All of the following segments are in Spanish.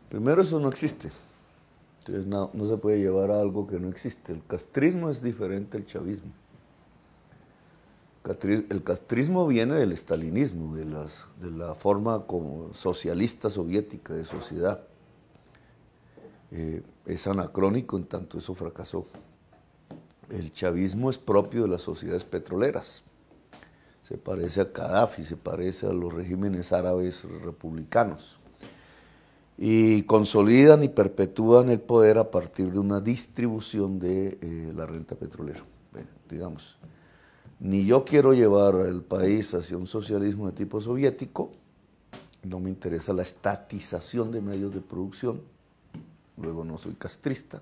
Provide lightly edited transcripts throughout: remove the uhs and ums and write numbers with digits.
Primero, eso no existe. Entonces, no se puede llevar a algo que no existe. El castrismo es diferente al chavismo. El castrismo viene del estalinismo, de la forma como socialista soviética de sociedad. Es anacrónico en tanto eso fracasó. El chavismo es propio de las sociedades petroleras. Se parece a Gaddafi, se parece a los regímenes árabes republicanos. Y consolidan y perpetúan el poder a partir de una distribución de la renta petrolera. Digamos, ni yo quiero llevar al país hacia un socialismo de tipo soviético, no me interesa la estatización de medios de producción, luego no soy castrista.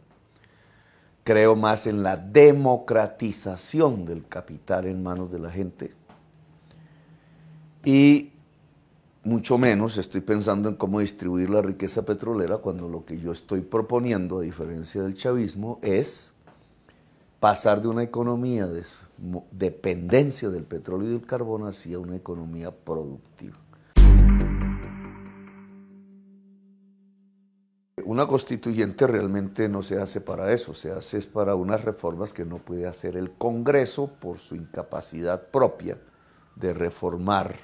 Creo más en la democratización del capital en manos de la gente y mucho menos estoy pensando en cómo distribuir la riqueza petrolera cuando lo que yo estoy proponiendo, a diferencia del chavismo, es pasar de una economía de dependencia del petróleo y del carbón hacia una economía productiva. Una constituyente realmente no se hace para eso, se hace es para unas reformas que no puede hacer el Congreso por su incapacidad propia de reformar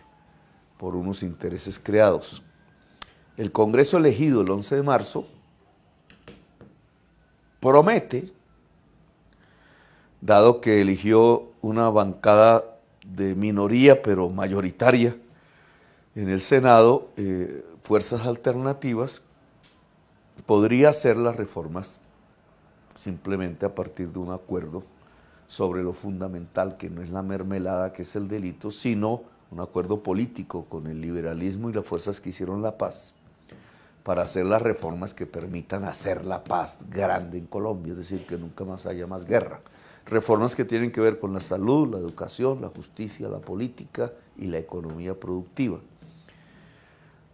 por unos intereses creados. El Congreso elegido el 11 de marzo promete, dado que eligió una bancada de minoría pero mayoritaria en el Senado, fuerzas alternativas, podría hacer las reformas simplemente a partir de un acuerdo sobre lo fundamental, que no es la mermelada que es el delito, sino un acuerdo político con el liberalismo y las fuerzas que hicieron la paz para hacer las reformas que permitan hacer la paz grande en Colombia, es decir, que nunca más haya más guerra. Reformas que tienen que ver con la salud, la educación, la justicia, la política y la economía productiva.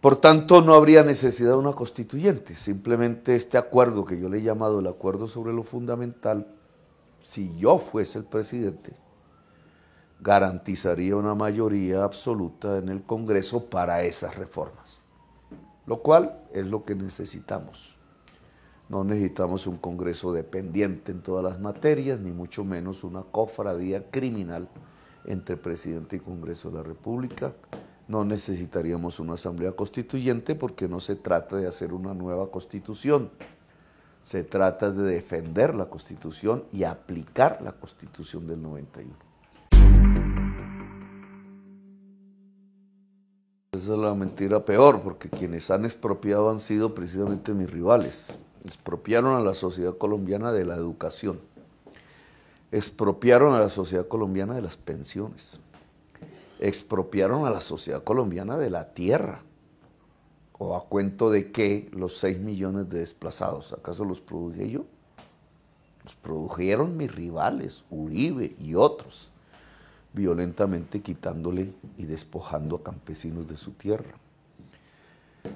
Por tanto, no habría necesidad de una constituyente, simplemente este acuerdo que yo le he llamado el acuerdo sobre lo fundamental, si yo fuese el presidente, garantizaría una mayoría absoluta en el Congreso para esas reformas, lo cual es lo que necesitamos. No necesitamos un Congreso dependiente en todas las materias, ni mucho menos una cofradía criminal entre presidente y Congreso de la República. No necesitaríamos una asamblea constituyente porque no se trata de hacer una nueva constitución, se trata de defender la Constitución y aplicar la Constitución del 91. Esa es la mentira peor, porque quienes han expropiado han sido precisamente mis rivales. Expropiaron a la sociedad colombiana de la educación, expropiaron a la sociedad colombiana de las pensiones, expropiaron a la sociedad colombiana de la tierra. ¿O a cuento de qué los 6 millones de desplazados? ¿Acaso los produje yo? Los produjeron mis rivales, Uribe y otros, violentamente quitándole y despojando a campesinos de su tierra.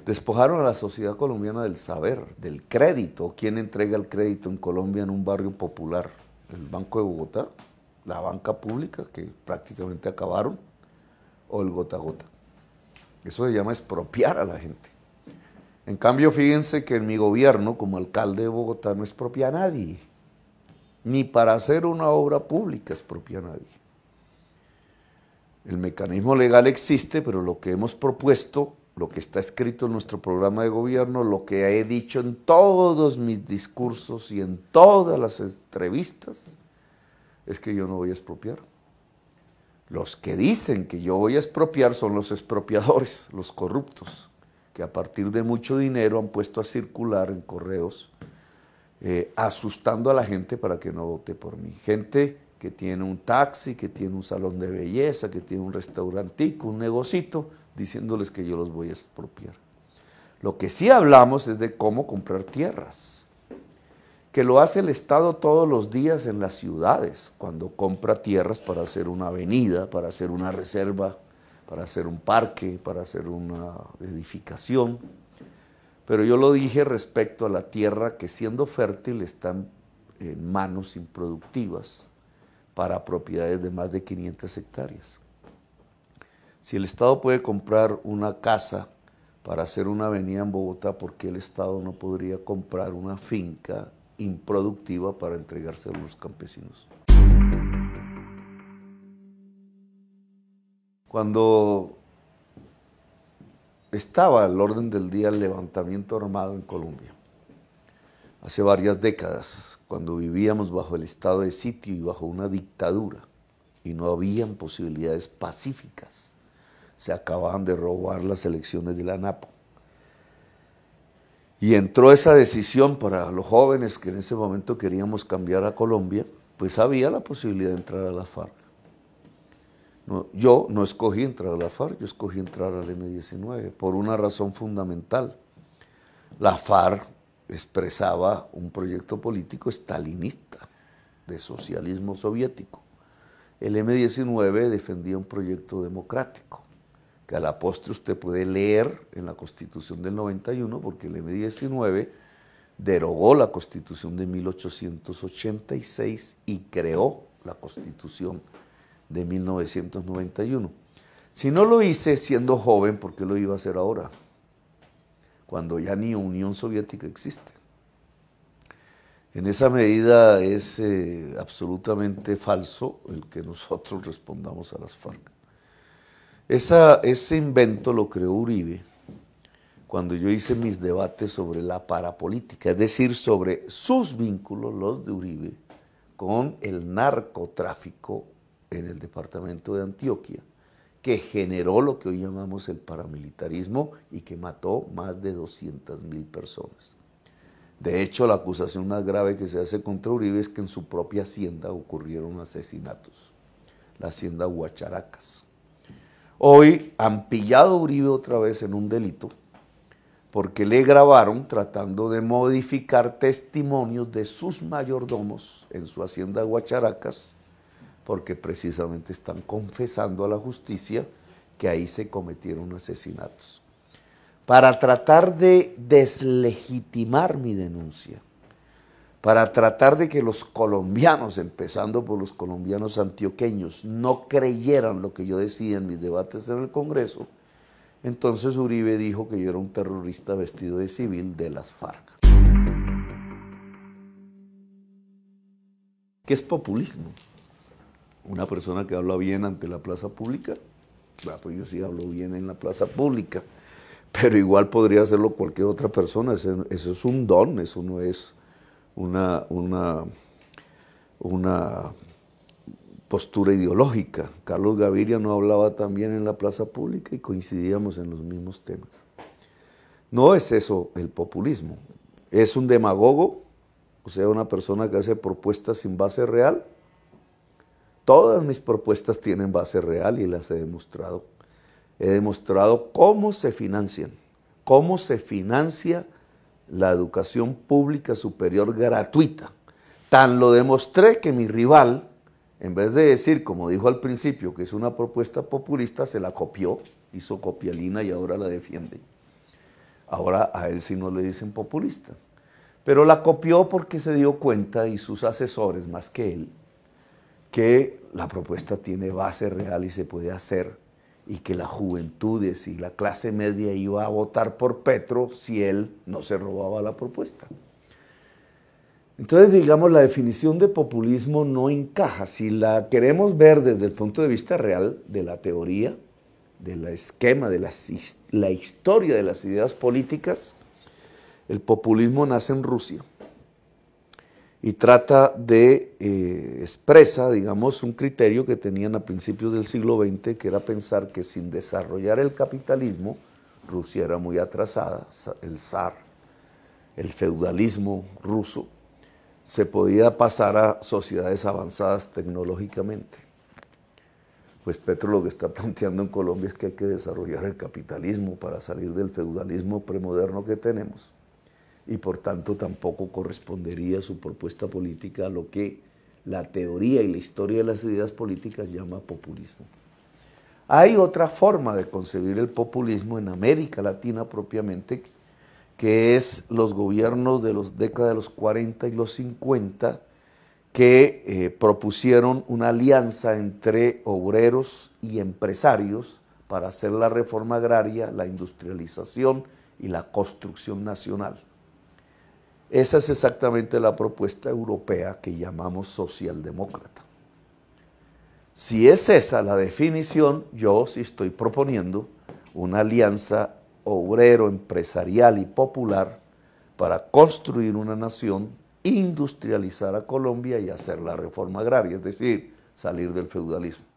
Despojaron a la sociedad colombiana del saber, del crédito. ¿Quién entrega el crédito en Colombia en un barrio popular? ¿El Banco de Bogotá? ¿La banca pública que prácticamente acabaron? ¿O el gota a gota? Eso se llama expropiar a la gente. En cambio, fíjense que en mi gobierno, como alcalde de Bogotá, no expropia a nadie. Ni para hacer una obra pública expropia a nadie. El mecanismo legal existe, pero lo que hemos propuesto, lo que está escrito en nuestro programa de gobierno, lo que he dicho en todos mis discursos y en todas las entrevistas, es que yo no voy a expropiar. Los que dicen que yo voy a expropiar son los expropiadores, los corruptos, que a partir de mucho dinero han puesto a circular en correos, asustando a la gente para que no vote por mí. Gente que tiene un taxi, que tiene un salón de belleza, que tiene un restaurantico, un negocito, diciéndoles que yo los voy a expropiar. Lo que sí hablamos es de cómo comprar tierras, que lo hace el Estado todos los días en las ciudades, cuando compra tierras para hacer una avenida, para hacer una reserva, para hacer un parque, para hacer una edificación. Pero yo lo dije respecto a la tierra que, siendo fértil, está en manos improductivas para propiedades de más de 500 hectáreas. Si el Estado puede comprar una casa para hacer una avenida en Bogotá porque el Estado no podría comprar una finca improductiva para entregársela a los campesinos. Cuando estaba al orden del día el levantamiento armado en Colombia, hace varias décadas, cuando vivíamos bajo el estado de sitio y bajo una dictadura, y no habían posibilidades pacíficas, se acababan de robar las elecciones de la ANAPO. Y entró esa decisión para los jóvenes que en ese momento queríamos cambiar a Colombia, pues había la posibilidad de entrar a la FARC. No, yo no escogí entrar a la FARC, yo escogí entrar al M-19 por una razón fundamental. La FARC expresaba un proyecto político estalinista de socialismo soviético. El M-19 defendía un proyecto democrático, que a la postre usted puede leer en la Constitución del 91, porque el M-19 derogó la Constitución de 1886 y creó la Constitución de 1991. Si no lo hice siendo joven, ¿por qué lo iba a hacer ahora? Cuando ya ni Unión Soviética existe. En esa medida es absolutamente falso el que nosotros respondamos a las FARC. Ese invento lo creó Uribe cuando yo hice mis debates sobre la parapolítica, es decir, sobre sus vínculos, los de Uribe, con el narcotráfico en el departamento de Antioquia, que generó lo que hoy llamamos el paramilitarismo y que mató más de 200.000 personas. De hecho, la acusación más grave que se hace contra Uribe es que en su propia hacienda ocurrieron asesinatos, la hacienda Huacharacas. Hoy han pillado a Uribe otra vez en un delito porque le grabaron tratando de modificar testimonios de sus mayordomos en su hacienda Huacharacas, porque precisamente están confesando a la justicia que ahí se cometieron asesinatos. Para tratar de deslegitimar mi denuncia, para tratar de que los colombianos, empezando por los colombianos antioqueños, no creyeran lo que yo decía en mis debates en el Congreso, entonces Uribe dijo que yo era un terrorista vestido de civil de las FARC. ¿Qué es populismo? Una persona que habla bien ante la plaza pública, bueno, pues yo sí hablo bien en la plaza pública, pero igual podría hacerlo cualquier otra persona. Eso es un don, eso no es una postura ideológica. Carlos Gaviria no hablaba tan bien en la plaza pública y coincidíamos en los mismos temas. No es eso el populismo, es un demagogo, o sea, una persona que hace propuestas sin base real. Todas mis propuestas tienen base real y las he demostrado. He demostrado cómo se financia la educación pública superior gratuita. Tan lo demostré que mi rival, en vez de decir, como dijo al principio, que es una propuesta populista, se la copió, hizo copialina y ahora la defiende. Ahora a él sí no le dicen populista. Pero la copió porque se dio cuenta, y sus asesores más que él, que la propuesta tiene base real y se puede hacer, y que las juventudes y la clase media iba a votar por Petro si él no se robaba la propuesta. Entonces, digamos, la definición de populismo no encaja. Si la queremos ver desde el punto de vista real de la teoría, del esquema, de la historia de las ideas políticas, el populismo nace en Rusia y trata de, expresa, digamos, un criterio que tenían a principios del siglo XX, que era pensar que sin desarrollar el capitalismo, Rusia era muy atrasada, el zar, el feudalismo ruso, se podía pasar a sociedades avanzadas tecnológicamente. Pues Petro lo que está planteando en Colombia es que hay que desarrollar el capitalismo para salir del feudalismo premoderno que tenemos, y por tanto tampoco correspondería su propuesta política a lo que la teoría y la historia de las ideas políticas llama populismo. Hay otra forma de concebir el populismo en América Latina propiamente, que es los gobiernos de las décadas de los 40 y los 50, que propusieron una alianza entre obreros y empresarios para hacer la reforma agraria, la industrialización y la construcción nacional. Esa es exactamente la propuesta europea que llamamos socialdemócrata. Si es esa la definición, yo sí estoy proponiendo una alianza obrero, empresarial y popular para construir una nación, industrializar a Colombia y hacer la reforma agraria, es decir, salir del feudalismo.